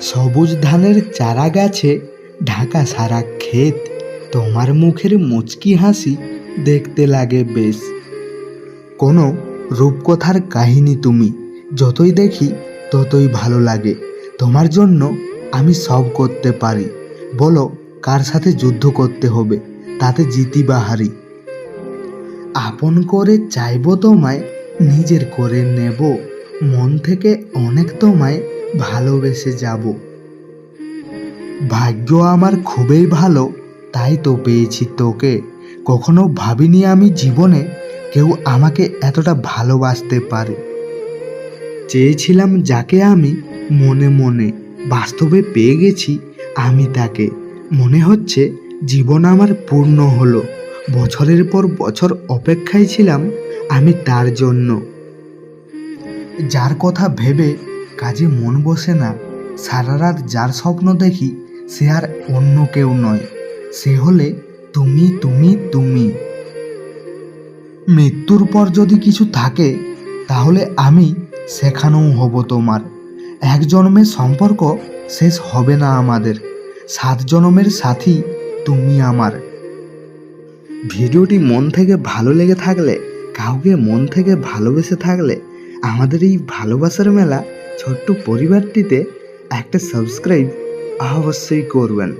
সবুজ ধানের চারা গাছে ঢাকা সারা ক্ষেত, তোমার মুখের মুচকি হাসি দেখতে লাগে বেশ। কোনো রূপকথার কাহিনী তুমি, যতই দেখি ততই ভালো লাগে। তোমার জন্য আমি সব করতে পারি, বলো কার সাথে যুদ্ধ করতে হবে, তাতে জিতি বা হারি। আপন করে চাইব তোমায়, নিজের করে নেব, মন থেকে অনেক তোমায় ভালোবেসে যাব। ভাগ্য আমার খুবই ভালো, তাই তো পেয়েছি তোকে। কখনো ভাবিনি আমি জীবনে কেউ আমাকে এতটা ভালোবাসতে পারে। চেয়েছিলাম যাকে আমি মনে মনে, বাস্তবে পেয়ে গেছি আমি তাকে। মনে হচ্ছে জীবন আমার পূর্ণ হলো। বছরের পর বছর অপেক্ষায় ছিলাম আমি তার জন্য। যার কথা ভেবে কাজে মন বসে না, সারা রাত যার স্বপ্ন দেখি, সে আর অন্য কেউ নয়, সে হলে তুমি তুমি তুমি। মৃত্যুর পর যদি কিছু থাকে, তাহলে আমি সেখানেও হব তোমার। এক জন্মের সম্পর্ক শেষ হবে না আমাদের, 7 জন্মের সাথী তুমি আমার। ভিডিওটি মন থেকে ভালো লেগে থাকলে, কাউকে মন থেকে ভালোবেসে থাকলে, আমাদের এই ভালোবাসার মেলা ছোট্ট পরিবারটিতে একটা সাবস্ক্রাইব অবশ্যই করবেন।